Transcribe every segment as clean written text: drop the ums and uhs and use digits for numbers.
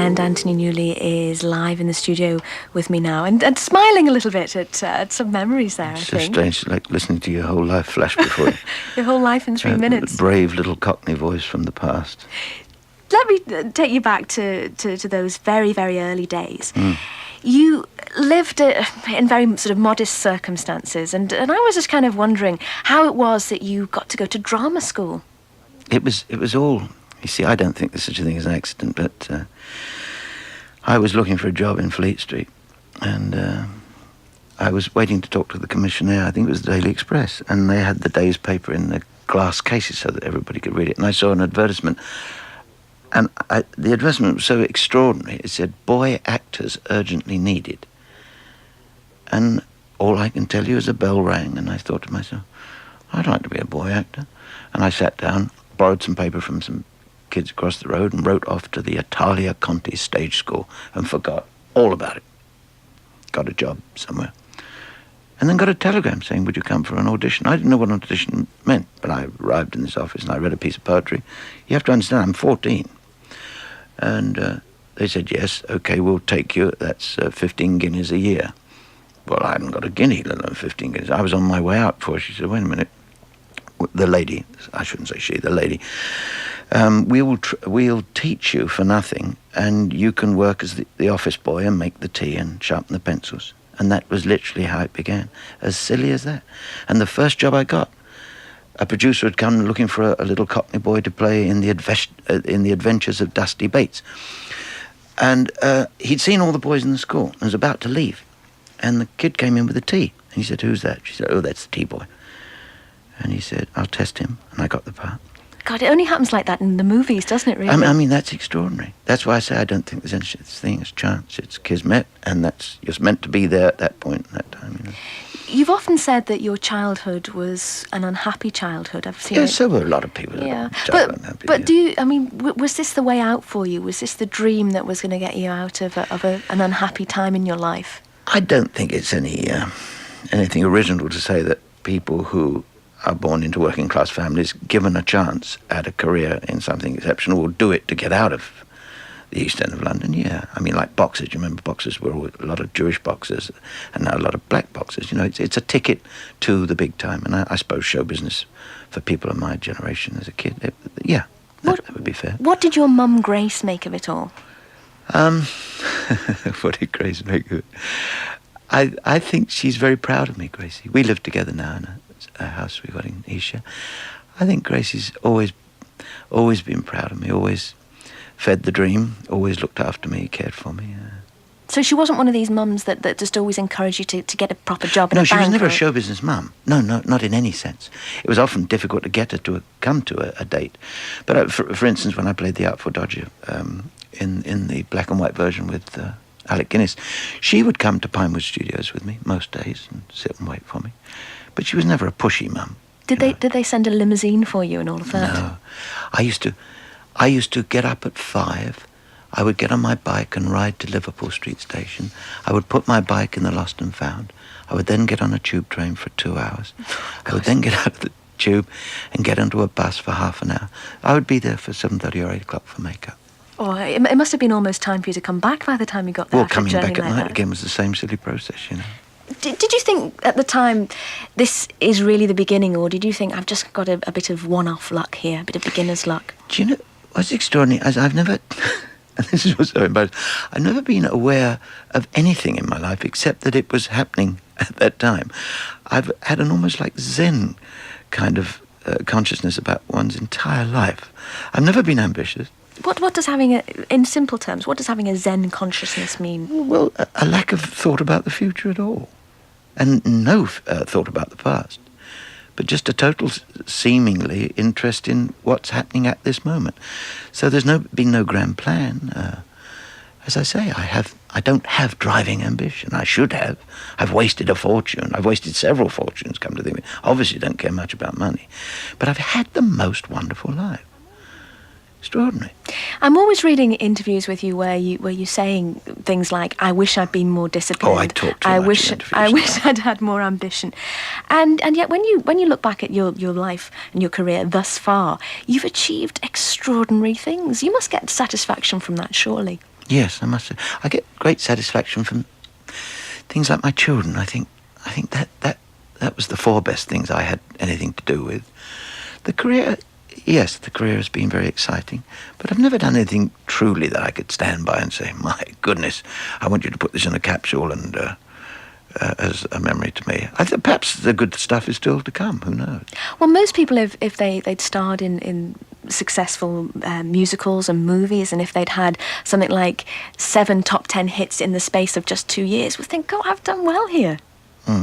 And Anthony Newley is live in the studio with me now and smiling a little bit at some memories there, It's I so think. strange, like listening to your whole life flash before you. Your whole life in 3 minutes. Brave little Cockney voice from the past. Let me take you back to those very, very early days. You lived in very sort of modest circumstances, and I was just kind of wondering how it was that you got to go to drama school. It was all... You see, I don't think there's such a thing as an accident, but I was looking for a job in Fleet Street, and I was waiting to talk to the commissioner. I think it was the Daily Express, and they had the day's paper in the glass cases so that everybody could read it. And I saw an advertisement, and the advertisement was so extraordinary. It said, "Boy actors urgently needed." And all I can tell you is a bell rang, and I thought to myself, I'd like to be a boy actor. And I sat down, borrowed some paper from some kids across the road, and wrote off to the Italia Conti stage school and forgot all about it. Got a job somewhere. And then got a telegram saying, would you come for an audition? I didn't know what an audition meant, but I arrived in this office and I read a piece of poetry. You have to understand, I'm 14. And they said, yes, okay, we'll take you. That's 15 guineas a year. Well, I hadn't got a guinea, let alone 15 guineas. I was on my way out before she said, wait a minute. The lady, I shouldn't say she, the lady, we'll teach you for nothing, and you can work as the office boy and make the tea and sharpen the pencils. And that was literally how it began, as silly as that. And the first job I got, a producer had come looking for a little Cockney boy to play in the Adventures of Dusty Bates. And he'd seen all the boys in the school and was about to leave. And the kid came in with a tea. And he said, who's that? She said, oh, that's the tea boy. And he said, I'll test him. And I got the part. God, it only happens like that in the movies, doesn't it, really? I mean, that's extraordinary. That's why I say I don't think there's any such thing as chance. It's kismet, and you're meant to be there at that point, that time, you know. You've often said that your childhood was an unhappy childhood. I've seen it. So were a lot of people. Yeah, unhappy, but was this the way out for you? Was this the dream that was going to get you out of an unhappy time in your life? I don't think it's anything original to say that people who are born into working class families, given a chance at a career in something exceptional, will do it to get out of the East End of London. Yeah, I mean, like boxers. You remember boxers were always, a lot of Jewish boxers, and now a lot of black boxers. You know, it's a ticket to the big time. And I suppose show business for people of my generation as a kid, that would be fair. What did your mum Grace make of it all? What did Grace make of it? I think she's very proud of me, Gracie. We live together now in a house we got in Isha. I think Gracie's always been proud of me, always fed the dream, always looked after me, cared for me. So she wasn't one of these mums that just always encouraged you to get a proper job in a bank? No, she was never a show business mum. No, not in any sense. It was often difficult to get her to come to a date. But for instance, when I played the Artful Dodger in the black and white version with Alec Guinness, she would come to Pinewood Studios with me most days and sit and wait for me. But she was never a pushy mum. Did they send a limousine for you and all of that? No. I used to get up at 5. I would get on my bike and ride to Liverpool Street Station. I would put my bike in the Lost and Found. I would then get on a tube train for 2 hours. I would then get out of the tube and get onto a bus for half an hour. I would be there for 7:30 or 8 o'clock for makeup. Oh, it must have been almost time for you to come back by the time you got there. Well, coming back at night again was the same silly process, you know. Did you think at the time this is really the beginning, or did you think I've just got a bit of one-off luck here, a bit of beginner's luck? Do you know what's extraordinary? As I've never, and this is what's so embarrassing, I've never been aware of anything in my life except that it was happening at that time. I've had an almost like Zen kind of consciousness about one's entire life. I've never been ambitious. What does in simple terms, what does having a Zen consciousness mean? Well, a lack of thought about the future at all. And no thought about the past. But just a total, seemingly, interest in what's happening at this moment. So there's been no grand plan. As I say, I don't have driving ambition. I should have. I've wasted a fortune. I've wasted several fortunes, come to think of it. Obviously don't care much about money. But I've had the most wonderful life. Extraordinary. I'm always reading interviews with you where you're saying things like, "I wish I'd been more disciplined." Oh, I talk too much. I wish I'd had more ambition. And yet, when you look back at your life and your career thus far, you've achieved extraordinary things. You must get satisfaction from that, surely. Yes, I must say. I get great satisfaction from things like my children. I think that was the four best things I had anything to do with. The career, yes, the career has been very exciting, but I've never done anything truly that I could stand by and say, my goodness, I want you to put this in a capsule and as a memory to me. I think perhaps the good stuff is still to come. Who knows? Well, most people, if they'd starred in successful musicals and movies, and if they'd had something like 7 top 10 hits in the space of just 2 years, would think, "Oh, I've done well here."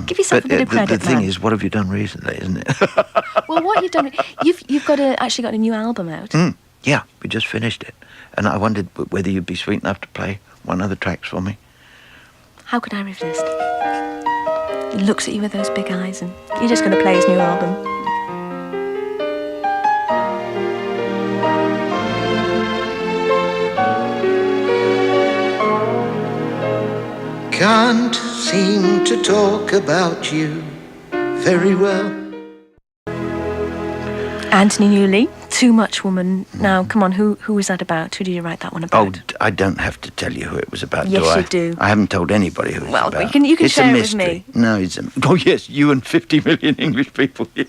Give yourself a bit of credit, the thing man. is, what have you done recently, isn't it? Well, what you've done, you've actually got a new album out. Yeah, we just finished it. And I wondered whether you'd be sweet enough to play one of the tracks for me. How could I resist? He looks at you with those big eyes, and you're just going to play his new album. Can't seem to talk about you very well. Anthony Newley, Too Much Woman. Now, come on, who was that about? Who did you write that one about? Oh, I don't have to tell you who it was about, Yes, do I? you do. I haven't told anybody who it's about. Well, you can It's share a it with mystery. me. No, oh yes, you and 50 million English people. Yes.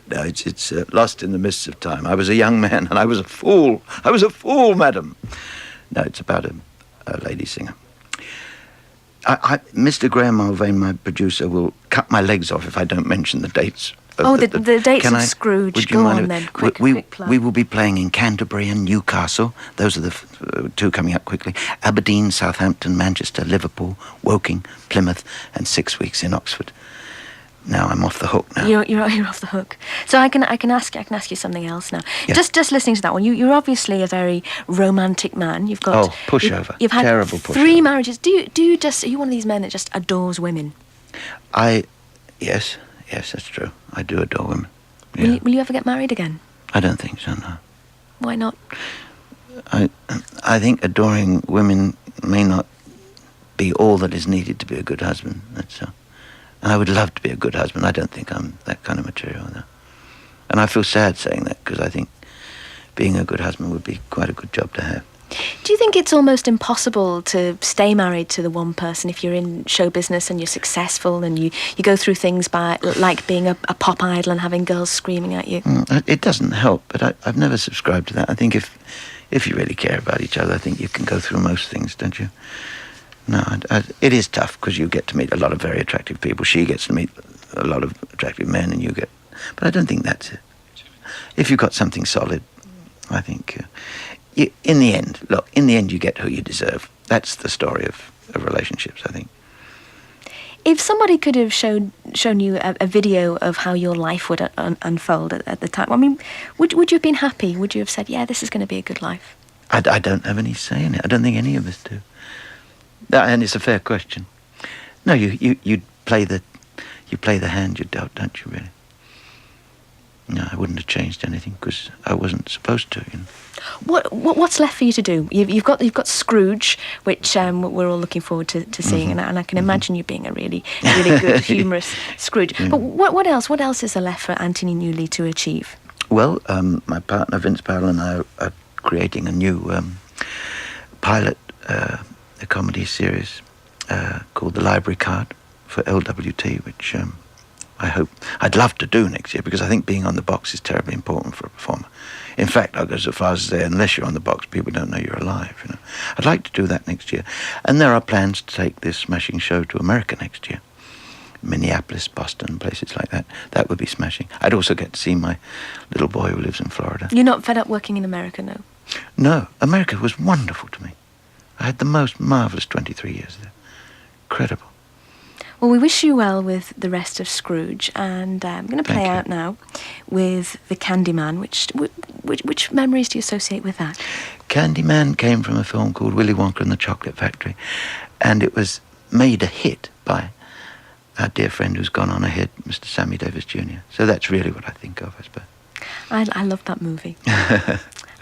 No, it's lost in the mists of time. I was a young man and I was a fool. I was a fool, madam. No, it's about a lady singer. Mr. Graham Mulvane, my producer, will cut my legs off if I don't mention the dates. The dates Can of I- Scrooge. would you Go mind on if- then, quick plug. We will be playing in Canterbury and Newcastle. Those are the two coming up quickly. Aberdeen, Southampton, Manchester, Liverpool, Woking, Plymouth, and 6 weeks in Oxford. Now I'm off the hook now. You're off the hook. So I can ask you something else now. Yeah. Just listening to that one, you're obviously a very romantic man. You've got pushover. You've had Terrible 3 pushover. marriages. Are you one of these men that just adores women? Yes, that's true. I do adore women. Yeah. Will you ever get married again? I don't think so, no. Why not? I think adoring women may not be all that is needed to be a good husband. That's so. And I would love to be a good husband. I don't think I'm that kind of material, though. And I feel sad saying that because I think being a good husband would be quite a good job to have. Do you think it's almost impossible to stay married to the one person if you're in show business and you're successful and you go through things like being a pop idol and having girls screaming at you? It doesn't help, but I've never subscribed to that. I think if you really care about each other, I think you can go through most things, don't you? No, it is tough because you get to meet a lot of very attractive people. She gets to meet a lot of attractive men, and you get... But I don't think that's it. If you've got something solid, I think... in the end, you get who you deserve. That's the story of relationships, I think. If somebody could have shown you a video of how your life would unfold at the time, I mean, would you have been happy? Would you have said, yeah, this is going to be a good life? I don't have any say in it. I don't think any of us do. And it's a fair question. No, you play the hand you're dealt, don't you? Really? No, I wouldn't have changed anything because I wasn't supposed to. You know. What's left for you to do? You've got Scrooge, which we're all looking forward to seeing, and I can imagine you being a really good, humorous Scrooge. But what else? What else is there left for Anthony Newley to achieve? Well, my partner Vince Powell and I are creating a new pilot. A comedy series called The Library Card for LWT, which I'd love to do next year because I think being on the box is terribly important for a performer. In fact, I'll go so far as to say, unless you're on the box, people don't know you're alive. You know, I'd like to do that next year, and there are plans to take this smashing show to America next year, Minneapolis, Boston, places like that. That would be smashing. I'd also get to see my little boy who lives in Florida. You're not fed up working in America, no? No, America was wonderful to me. I had the most marvellous 23 years there. Incredible. Well, we wish you well with the rest of Scrooge, and I'm going to play out now with the Candyman. Which memories do you associate with that? Candyman came from a film called Willy Wonka and the Chocolate Factory, and it was made a hit by our dear friend who's gone on ahead, Mr. Sammy Davis Jr. So that's really what I think of, I suppose. I love that movie.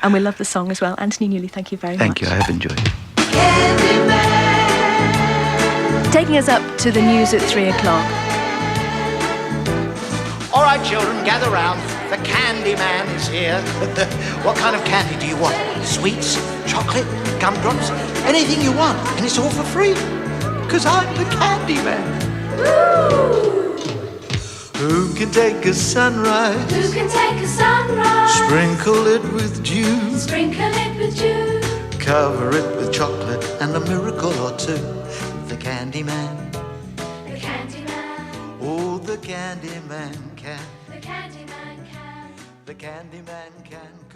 And we love the song as well. Anthony Newley, thank you very much. Thank you, I have enjoyed it. Taking us up to the news at 3 o'clock. All right. right, children, gather round. The candy man is here. What kind of candy do you want? Sweets, chocolate, gumdrops, anything you want. And it's all for free. Because I'm the candy man. Who can take a sunrise? Who can take a sunrise? Sprinkle it with dew. Sprinkle it with dew. Cover it with chocolate and a miracle or two. The candy man. The candy man. Oh, the candy man can. The candy man can. The candy man can.